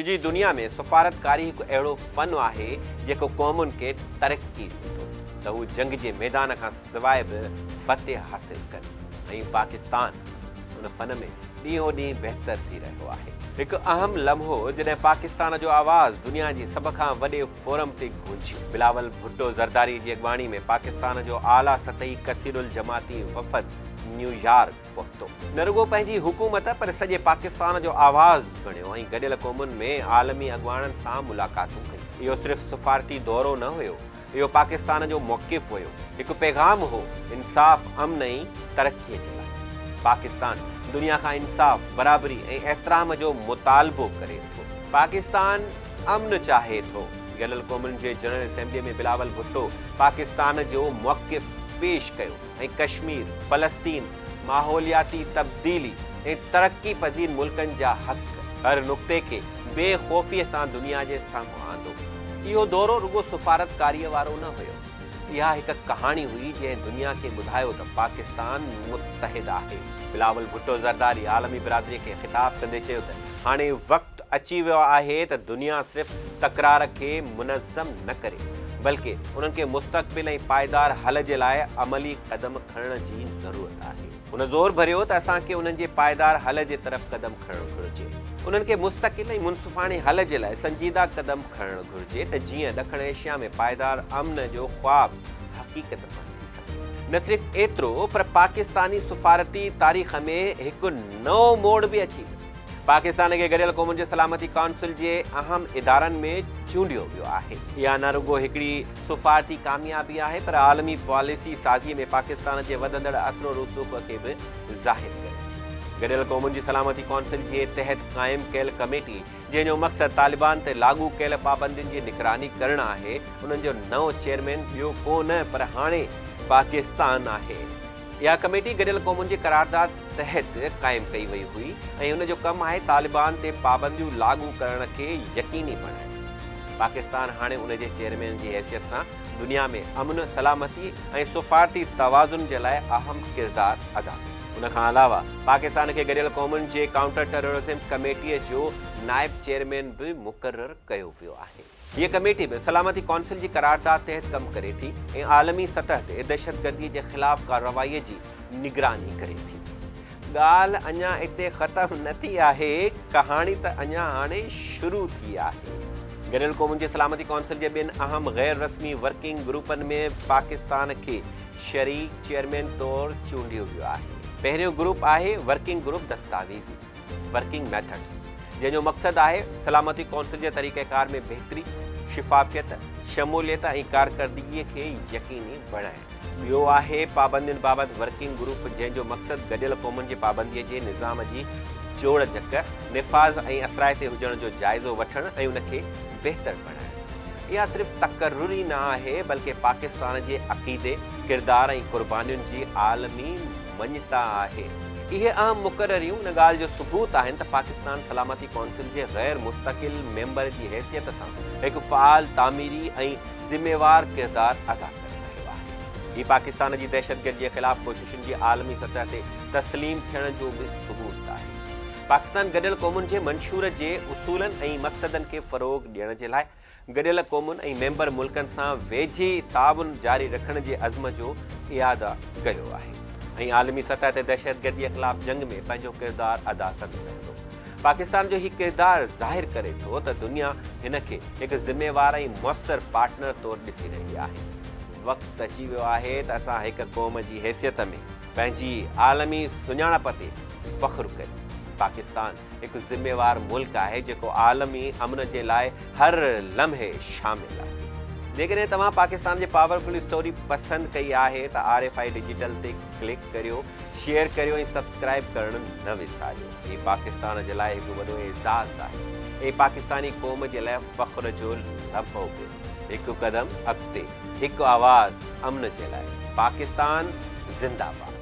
अॼु जी दुनिया में सफ़ारतकारी हिकु अहिड़ो फ़न आहे जेको क़ौमुनि खे तरक़ी ॾींदो त हू जंग जे मैदान खां सवाइ बि फ़तेह हासिल कनि ऐं पाकिस्तान उन फ़न में ॾींहों ॾींहुं बहितर थी रहियो आहे। हिकु अहम लम्हो जॾहिं पाकिस्तान जो आवाज़ दुनिया जे सभ खां वॾे फोरम ते गूंजियो। बिलावल भुट्टो ज़रदारी जी अॻवानी में पाकिस्तान जो आला सतही कसीरुल जमाती वफ़द न्यूयॉर्क पहुतो। न रुगो पंहिंजी हुकूमत पर सॼे पाकिस्तान जो आवाज़ बणियो ऐं गॾियल क़ौमुनि में आलमी अॻवाननि सां मुलाक़ातूं कयूं। इहो सिर्फ़ु सफ़ारती दौरो न हुयो, इहो पाकिस्तान जो मौक़िफ़ हुयो, हिकु पैगाम हो इंसाफ़, अमन ऐं तरक़ीअ जे लाइ। पाकिस्तान दुनिया खां इंसाफ़, बराबरी ऐं एहतराम जो मुतालबो करे थो। पाकिस्तान अमन चाहे थो। गॾियल क़ौमुनि जे जनरल असेंबली में बिलावल भुट्टो पाकिस्तान जो मौक़िफ़ पेश कयो ऐं कश्मीर, फ़लस्तीन, माहौलियाती तब्दीली ऐं तरक़ी पज़ीर मुल्कनि जा हक़ हर नुक़्ते खे बेख़ौफ़ीअ सां दुनिया जे साम्हूं आंदो। इहो दौरो रुगो सफ़ारतकारीअ वारो न हुयो, इहा हिकु कहाणी हुई जंहिं दुनिया खे ॿुधायो त पाकिस्तान मुतहिद आहे। बिलावल भुट्टो ज़रदारी आलमी बिरादरीअ खे ख़िताब कंदे चयो त हाणे वक़्तु अची वियो आहे त दुनिया सिर्फ़ु तकरार खे मुनज़्ज़म न करे बल्कि उन्हनि खे मुस्तक़बिल ऐं पाइदार हल जे लाइ अमली क़दम खणण जी ज़रूरत आहे। उन ज़ोर भरियो त असांखे उन्हनि जे पाइदार हल जे तरफ़ क़दम खणणु घुरिजे। उन्हनि खे मुस्तक़िल ऐं मुनसिफ़ाणे हल जे लाइ संजीदा क़दम खणणु घुरिजे त जीअं ॾखण एशिया में पाइदार अमन जो ख़्वाब हक़ीक़त बणिजी सघे। न सिर्फ़ु एतिरो पर पाकिस्तानी सफ़ारती तारीख़ में हिकु नओं मोड़ बि अची वियो। पाकिस्तान खे गॾियल क़ौमुनि जे सलामती काउंसिल जे अहम इदारनि में चूंडियो वियो आहे। इहा न रुगो हिकिड़ी सफ़ारती कामयाबी आहे पर आलमी पॉलिसी साज़ीअ में पाकिस्तान जे वधंदड़ असर रसूख़ खे बि ज़ाहिर करे थी। गॾियल क़ौमुनि जी सलामती काउंसिल जे तहत क़ाइमु कयल कमेटी जंहिंजो मक़सदु तालिबान ते लागू कयल पाबंदियुनि जी निगरानी करणु आहे, उन्हनि जो नओं चेयरमैन ॿियो को न पर हाणे पाकिस्तान आहे। इहा कमेटी गॾियल क़ौमुनि जी क़रारदाद तहत क़ाइमु कई वई हुई ऐं हुन जो कमु आहे तालिबान ते पाबंदियूं लागू करण खे यकीनी बणाइणु। पाकिस्तान हाणे उन जे चेयरमैन जी हैसियत सां दुनिया में अमन, सलामती ऐं सफ़ारती तवाज़ुन जे लाइ अहम किरदारु अदा करे। उन खां अलावा पाकिस्तान खे गॾियल क़ौमुनि जे काउंटर टेररिज़म कमेटीअ जो नाइब चेयरमैन बि मुक़ररु कयो वियो आहे। हीअ कमेटी बि सलामती काउंसिल जी क़रारदाद तहत कमु करे थी ऐं आलमी सतह ते दहशतगर्दी जे ख़िलाफ़ कार्रवाईअ जी निगरानी करे थी। ॻाल्हि अञा हिते ख़तमु न थी आहे, कहाणी त अञा हाणे शुरू थी आहे। गॾियल क़ौमुनि जी सलामती काउंसिल जे ॿिनि अहम गैर रस्मी वर्किंग ग्रुपनि में पाकिस्तान खे शरीक चेयरमैन तौरु चूंडियो वियो आहे। पहिरियों ग्रुप आहे वर्किंग ग्रुप दस्तावेज़ी वर्किंग मेथड, जंहिंजो मक़सदु आहे सलामती काउंसिल जे तरीक़ेकार में बहितरी, शिफ़ाफ़ियत, शमूलियत ऐं कारकर्दगीअ खे यकीनी बणाइणु। ॿियो आहे पाबंदियुनि बाबति वर्किंग ग्रुप, जंहिंजो मक़सदु गॾियल क़ौमुनि जे पाबंदीअ जे निज़ाम जी जोड़ जक, निफ़ाज़ ऐं असराए ते हुजण जो जाइज़ो वठणु ऐं उनखे बहितर बणाइणु। इहा सिर्फ़ु तक़र्रुरी न आहे बल्कि पाकिस्तान जे अक़ीदे, किरदार ऐं क़ुर्बानियुनि जी आलमी मञता आहे। इहे अहम मुक़ररियूं इन ॻाल्हि जो सबूत आहिनि त पाकिस्तान सलामती काउंसिल जे गैर मुस्तक़िल मेंबर जी हैसियत सां हिकु फ़ाल, तामीरी ऐं ज़िम्मेवार किरदारु अदा करे रहियो आहे। हीउ पाकिस्तान जी दहशतगर्दीअ जे ख़िलाफ़ कोशिशुनि जी आलमी सतह ते तस्लीम थियण जो बि सबूत आहे। पाकिस्तान गॾियल क़ौमुनि जे मंशूर जे उसूलनि ऐं मक़सदनि खे फ़रोग़ ॾियण जे लाइ गॾियल क़ौमुनि ऐं मेंबर मुल्कनि सां वेझे ताउन जारी रखण जे अज़्म जो इआदा कयो आहे ऐं आलमी सतह ते दहशतगर्दीअ ख़िलाफ़ जंग में पंहिंजो किरदारु अदा कंदो रहंदो। पाकिस्तान जो हीउ किरदारु ज़ाहिर करे थो त दुनिया हिन खे हिकु ज़िम्मेवार ऐं मुअसर पार्टनर तौरु ॾिसी रही आहे। वक़्तु अची वियो आहे त असां हिकु क़ौम जी हैसियत में पंहिंजी आलमी सुञाणप ते फ़ख़्रु करियूं। पाकिस्तान हिकु ज़िम्मेवार मुल्क आहे जेको आलमी अमन जे लाइ हर लम्हे शामिल आहे। जेकॾहिं तव्हां पाकिस्तान जे पावरफुल स्टोरी पसंदि कई आहे त RFI डिजिटल ते क्लिक करियो, शेयर करियो ऐं सब्सक्राइब करणु न विसारियो। हीउ पाकिस्तान जे लाइ हिकु वॾो एज़ाज़ आहे ऐं पाकिस्तानी क़ौम जे लाइ फ़ख़्र जो लम्हो बि। हिकु क़दम अॻिते, हिकु आवाज़ अमन जे लाइ। पाकिस्तान ज़िंदाबाद।